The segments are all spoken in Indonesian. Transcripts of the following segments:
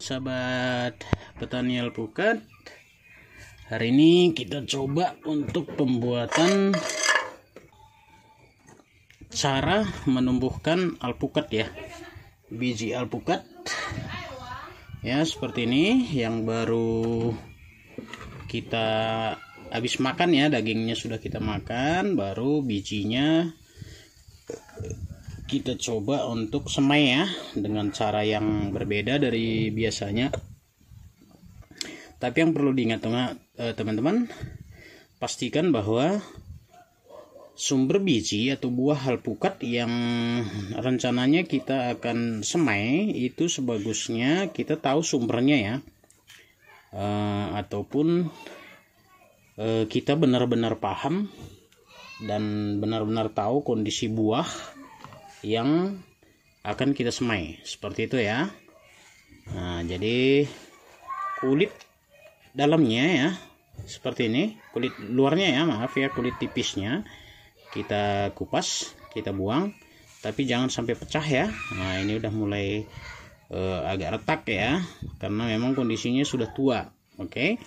Sahabat petani alpukat, hari ini kita coba untuk pembuatan cara menumbuhkan alpukat ya, biji alpukat ya, seperti ini yang baru kita habis makan ya, dagingnya sudah kita makan, baru bijinya kita coba untuk semai ya, dengan cara yang berbeda dari biasanya. Tapi yang perlu diingat teman-teman, pastikan bahwa sumber biji atau buah alpukat yang rencananya kita akan semai itu sebagusnya kita tahu sumbernya ya, ataupun kita benar-benar paham dan benar-benar tahu kondisi buah yang akan kita semai, seperti itu ya. Nah, jadi kulit dalamnya ya seperti ini, kulit luarnya ya, maaf ya, kulit tipisnya kita kupas, kita buang, tapi jangan sampai pecah ya. Nah, ini udah mulai agak retak ya, karena memang kondisinya sudah tua. Oke,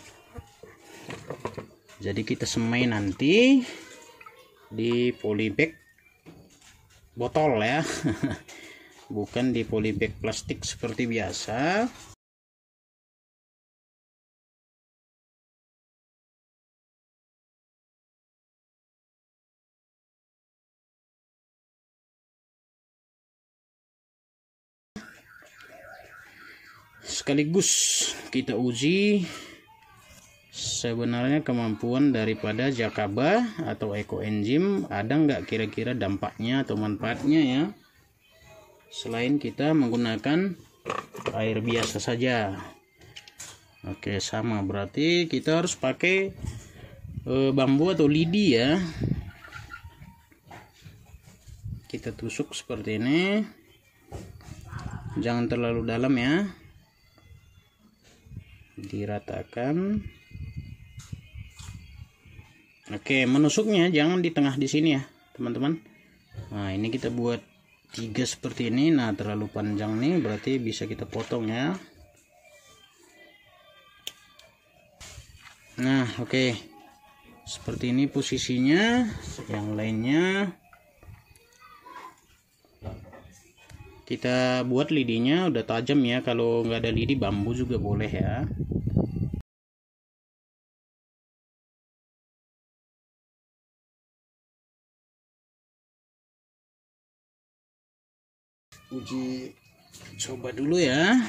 jadi kita semai nanti di polybag botol ya, bukan di polybag plastik seperti biasa. Sekaligus kita uji sebenarnya kemampuan daripada jakaba atau ekoenzim, ada nggak kira-kira dampaknya atau manfaatnya ya, selain kita menggunakan air biasa saja. Oke, sama berarti kita harus pakai bambu atau lidi ya. Kita tusuk seperti ini, jangan terlalu dalam ya, diratakan. Oke, menusuknya jangan di tengah di sini ya teman-teman. Nah, ini kita buat 3 seperti ini. Nah, terlalu panjang nih, berarti bisa kita potong ya. Nah, oke, seperti ini posisinya. Yang lainnya kita buat lidinya udah tajam ya, kalau nggak ada lidi bambu juga boleh ya. Uji coba dulu ya,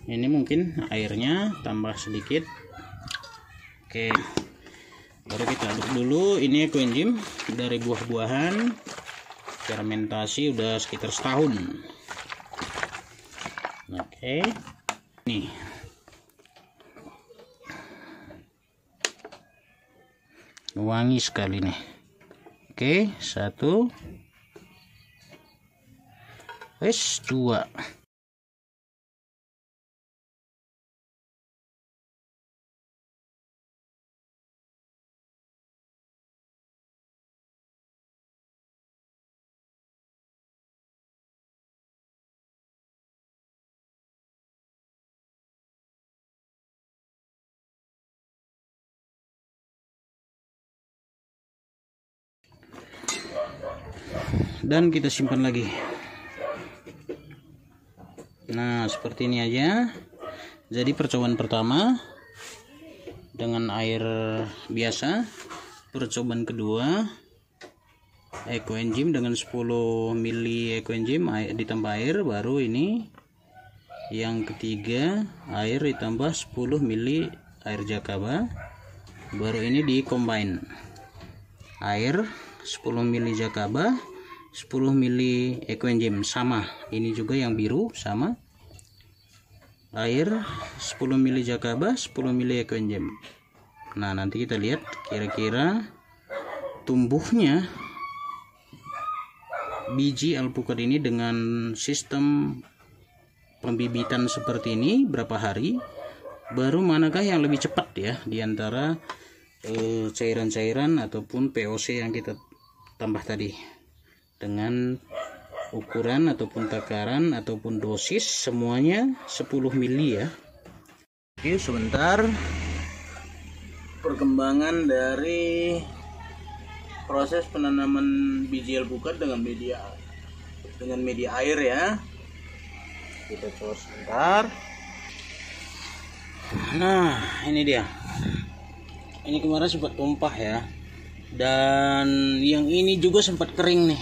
ini mungkin airnya tambah sedikit. Oke, baru kita aduk dulu. Ini ekoenzim dari buah-buahan, fermentasi udah sekitar setahun. Oke, nih wangi sekali nih. Oke, 1, 2. Dan kita simpan lagi. Nah, seperti ini aja. Jadi percobaan pertama dengan air biasa, percobaan kedua ekoenzim dengan 10 mili ekoenzim ditambah air, baru ini yang ketiga air ditambah 10 mili air jakaba, baru ini di combine air 10 mili jakaba, 10 mili ekoenzim, sama ini juga yang biru, sama air 10 mili jakaba, 10 mili ekoenzim. Nah, nanti kita lihat kira-kira tumbuhnya biji alpukat ini dengan sistem pembibitan seperti ini berapa hari, baru manakah yang lebih cepat ya diantara cairan-cairan ataupun POC yang kita tambah tadi dengan ukuran ataupun takaran ataupun dosis semuanya 10 mili ya. Oke, sebentar perkembangan dari proses penanaman biji alpukat dengan media air ya. Kita coba sebentar. Nah, ini dia. Ini kemarin sempat tumpah ya. Dan yang ini juga sempat kering nih.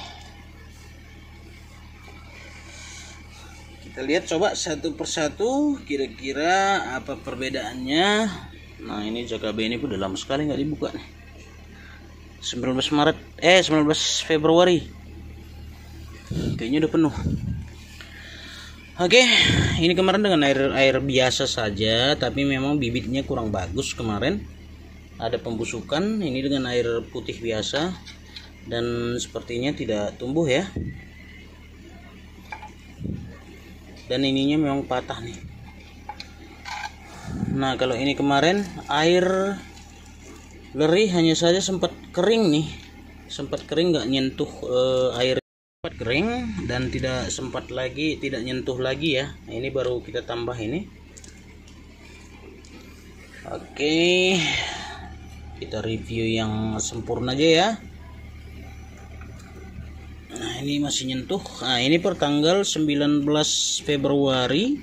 Kita lihat coba satu persatu kira-kira apa perbedaannya. Nah, ini Jakabe ini udah lama sekali nggak dibuka nih. 19 Februari. Kayaknya udah penuh. Oke, ini kemarin dengan air biasa saja, tapi memang bibitnya kurang bagus kemarin. Ada pembusukan, ini dengan air putih biasa dan sepertinya tidak tumbuh ya. Dan ininya memang patah nih. Nah, kalau ini kemarin air leri hanya saja sempat kering nih. Sempat kering nggak nyentuh air. Kering dan tidak nyentuh lagi ya. Nah, ini baru kita tambah ini. Oke, kita review yang sempurna aja ya. Nah, ini masih nyentuh. Nah, ini per tanggal 19 Februari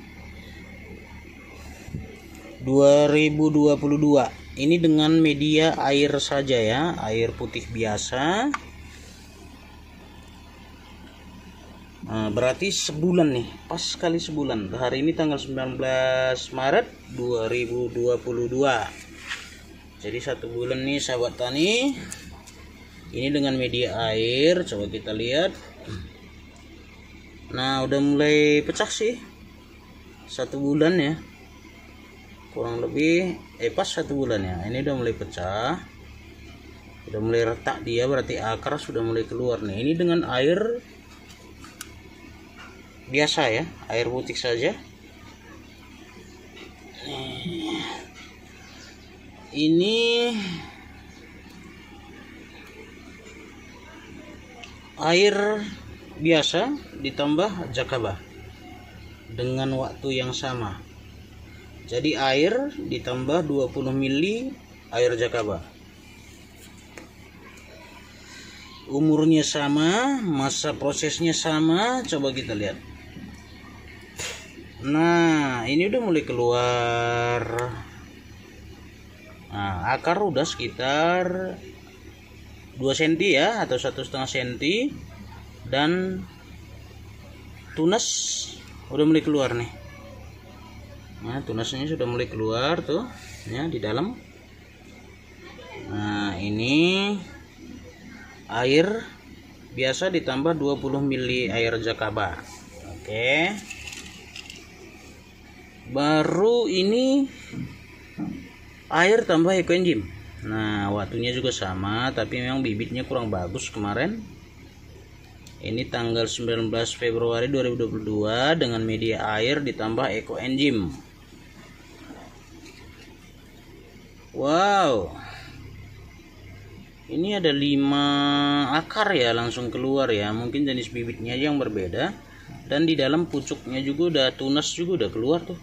2022. Ini dengan media air saja ya, air putih biasa. Nah, berarti sebulan nih, pas sekali sebulan. Hari ini tanggal 19 Maret 2022. Jadi 1 bulan nih sahabat tani. Ini dengan media air, coba kita lihat. Nah, udah mulai pecah sih. 1 bulan ya. Kurang lebih pas 1 bulan ya. Ini udah mulai pecah. Udah mulai retak dia, berarti akar sudah mulai keluar nih. Ini dengan air biasa ya, air putih saja. Ini air biasa ditambah Jakaba dengan waktu yang sama. Jadi air ditambah 20 mili air Jakaba. Umurnya sama, masa prosesnya sama, coba kita lihat. Nah, ini udah mulai keluar. Nah, akar udah sekitar 2 cm ya, atau 1,5 cm. Dan tunas udah mulai keluar nih. Nah, tunasnya sudah mulai keluar tuh ya di dalam. Nah, ini air biasa ditambah 20 mili air Jakaba. Oke. Baru ini air tambah ekoenzim. Nah, waktunya juga sama, tapi memang bibitnya kurang bagus kemarin. Ini tanggal 19 Februari 2022 dengan media air ditambah ekoenzim. Wow. Ini ada 5 akar ya langsung keluar ya. Mungkin jenis bibitnya aja yang berbeda. Dan di dalam pucuknya juga udah tunas juga udah keluar tuh.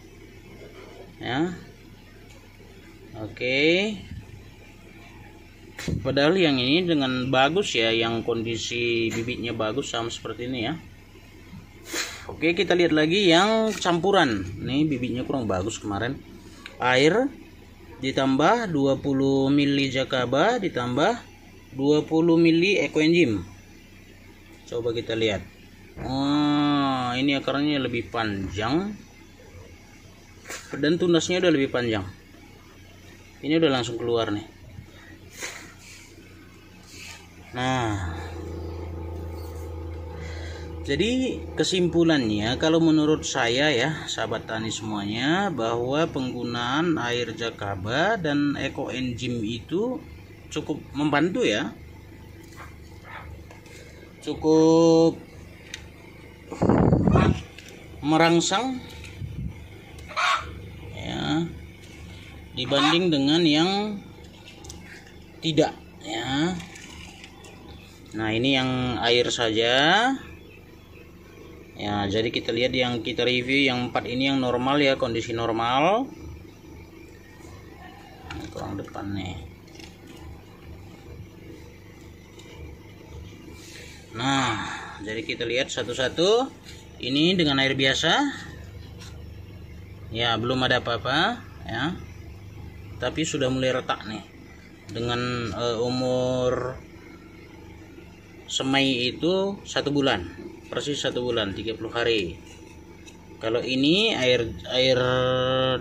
Ya. Oke. Padahal yang ini dengan bagus ya, yang kondisi bibitnya bagus sama seperti ini ya. Oke, kita lihat lagi yang campuran. Nih bibitnya kurang bagus kemarin. Air ditambah 20 mili Jakaba ditambah 20 mili ekoenzim. Coba kita lihat. Oh, ini akarnya lebih panjang. Dan tunasnya udah lebih panjang. Ini udah langsung keluar nih. Nah, jadi kesimpulannya kalau menurut saya ya sahabat tani semuanya, bahwa penggunaan air Jakaba dan ekoenzim itu cukup membantu ya, cukup merangsang ya dibanding dengan yang tidak ya. Nah, ini yang air saja. Ya, jadi kita lihat yang kita review yang 4 ini yang normal ya, kondisi normal. Kurang depan nih. Nah, jadi kita lihat satu-satu. Ini dengan air biasa. Ya, belum ada apa-apa ya. Tapi sudah mulai retak nih. Dengan umur semai itu 1 bulan. Persis 1 bulan, 30 hari. Kalau ini air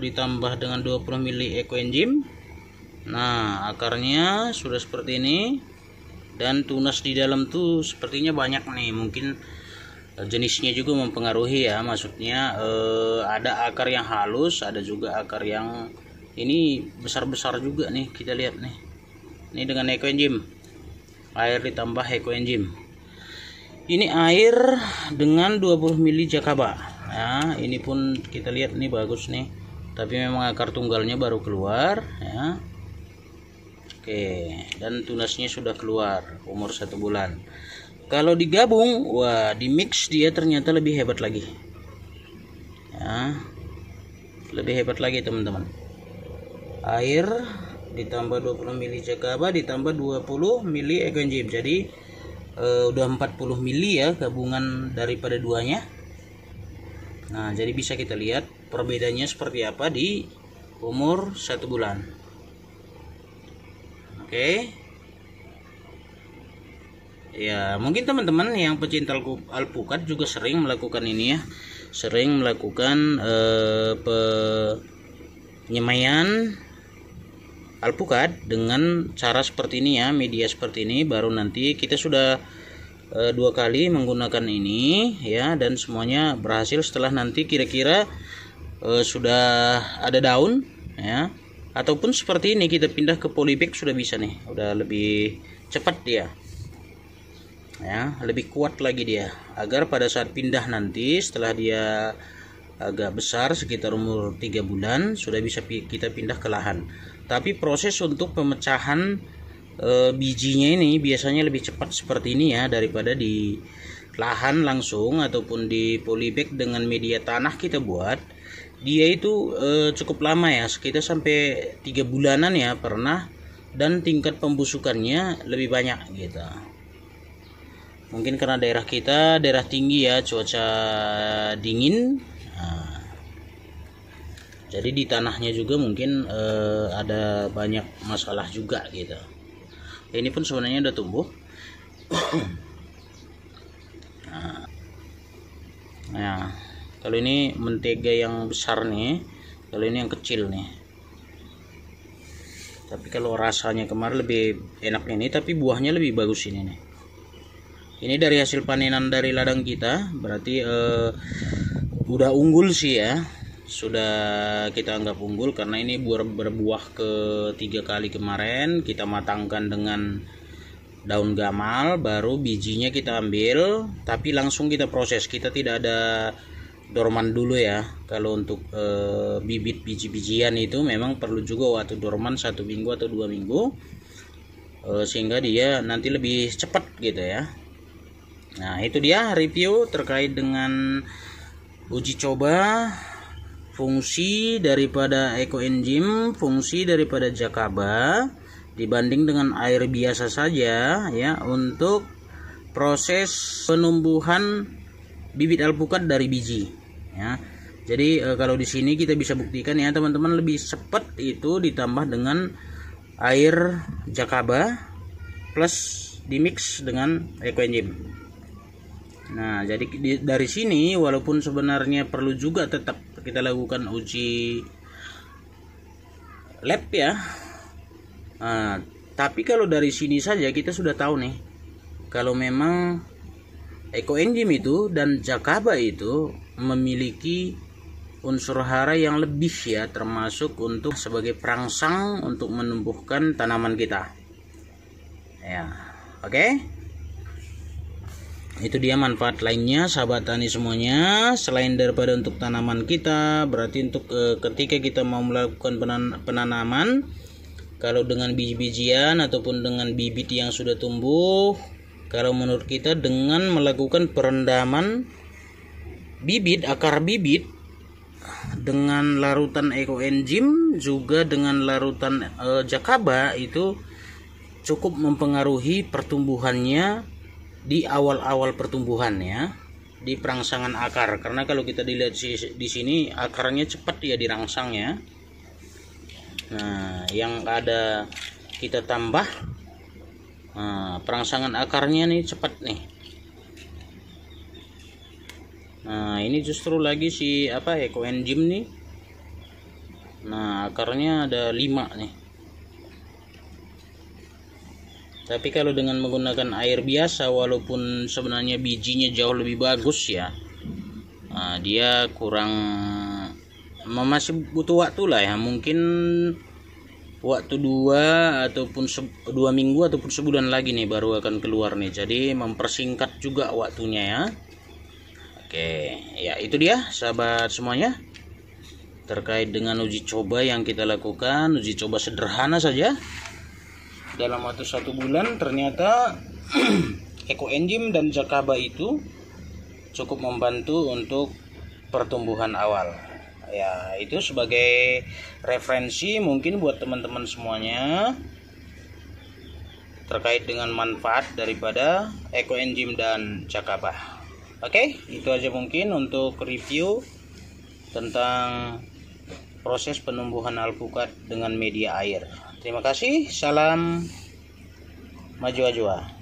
ditambah dengan 20 ml ekoenzim. Nah, akarnya sudah seperti ini. Dan tunas di dalam tuh sepertinya banyak nih. Mungkin jenisnya juga mempengaruhi ya. Maksudnya ada akar yang halus, ada juga akar yang ini besar-besar juga nih. Kita lihat nih. Ini dengan ekoenzim. Air ditambah ekoenzim. Ini air dengan 20 ml jakaba. Ya, ini pun kita lihat nih bagus nih. Tapi memang akar tunggalnya baru keluar ya. Oke, dan tunasnya sudah keluar umur 1 bulan. Kalau digabung, wah, di mix dia ternyata lebih hebat lagi. Ya, lebih hebat lagi teman-teman. Air ditambah 20 ml jakaba ditambah 20 ml ekoenzim. Jadi udah 40 ml ya gabungan daripada duanya. Nah, jadi bisa kita lihat perbedaannya seperti apa di umur 1 bulan. Oke. Ya, mungkin teman-teman yang pecinta alpukat juga sering melakukan ini ya. Sering melakukan penyemaian alpukat dengan cara seperti ini ya, media seperti ini. Baru nanti kita sudah 2 kali menggunakan ini ya, dan semuanya berhasil. Setelah nanti kira-kira sudah ada daun ya, ataupun seperti ini kita pindah ke polybag sudah bisa nih, udah lebih cepat dia ya, lebih kuat lagi dia, agar pada saat pindah nanti setelah dia agak besar sekitar umur 3 bulan sudah bisa kita pindah ke lahan. Tapi proses untuk pemecahan bijinya ini biasanya lebih cepat seperti ini ya, daripada di lahan langsung ataupun di polybag dengan media tanah kita buat. Dia itu cukup lama ya, sekitar sampai 3 bulanan ya pernah, dan tingkat pembusukannya lebih banyak gitu. Mungkin karena daerah kita daerah tinggi ya, cuaca dingin. Nah, jadi di tanahnya juga mungkin ada banyak masalah juga gitu. Ini pun sebenarnya udah tumbuh. Nah, kalau ini mentega yang besar nih, kalau ini yang kecil nih. Tapi kalau rasanya kemarin lebih enak ini, tapi buahnya lebih bagus ini nih. Ini dari hasil panenan dari ladang kita, berarti udah unggul sih ya. Sudah kita anggap unggul karena ini berbuah ke 3 kali kemarin. Kita matangkan dengan daun gamal, baru bijinya kita ambil, tapi langsung kita proses. Kita tidak ada dorman dulu ya. Kalau untuk bibit biji-bijian itu memang perlu juga waktu dorman 1 minggu atau 2 minggu, sehingga dia nanti lebih cepat gitu ya. Nah, itu dia review terkait dengan uji coba fungsi daripada ekoenzim, fungsi daripada jakaba dibanding dengan air biasa saja ya, untuk proses penumbuhan bibit alpukat dari biji ya. Jadi kalau di sini kita bisa buktikan ya teman-teman, lebih cepat itu ditambah dengan air jakaba plus dimix dengan ekoenzim. Nah, jadi dari sini walaupun sebenarnya perlu juga tetap kita lakukan uji lab ya. Nah, tapi kalau dari sini saja kita sudah tahu nih, kalau memang ekoenzim itu dan jakaba itu memiliki unsur hara yang lebih ya, termasuk untuk sebagai perangsang untuk menumbuhkan tanaman kita. Ya, oke. Itu dia manfaat lainnya sahabat tani semuanya, selain daripada untuk tanaman kita, berarti untuk ketika kita mau melakukan penanaman, kalau dengan biji-bijian ataupun dengan bibit yang sudah tumbuh, kalau menurut kita dengan melakukan perendaman bibit, akar bibit dengan larutan ekoenzim juga dengan larutan jakaba itu cukup mempengaruhi pertumbuhannya di awal-awal pertumbuhan ya, di perangsangan akar. Karena kalau kita dilihat di sini akarnya cepat ya dirangsang ya. Nah, yang ada kita tambah perangsangan akarnya nih cepat nih. Nah, ini justru lagi si ekoenzim nih. Nah, akarnya ada 5 nih. Tapi kalau dengan menggunakan air biasa, walaupun sebenarnya bijinya jauh lebih bagus ya, dia kurang, masih butuh waktu lah ya, mungkin waktu 2 minggu ataupun sebulan lagi nih baru akan keluar nih. Jadi mempersingkat juga waktunya ya. Oke, ya itu dia sahabat semuanya terkait dengan uji coba yang kita lakukan. Uji coba sederhana saja. Dalam waktu 1 bulan ternyata ekoenzim dan jakaba itu cukup membantu untuk pertumbuhan awal. Ya, itu sebagai referensi mungkin buat teman-teman semuanya terkait dengan manfaat daripada ekoenzim dan jakaba. Oke, itu aja mungkin untuk review tentang proses penumbuhan alpukat dengan media air. Terima kasih, salam maju-ajwa.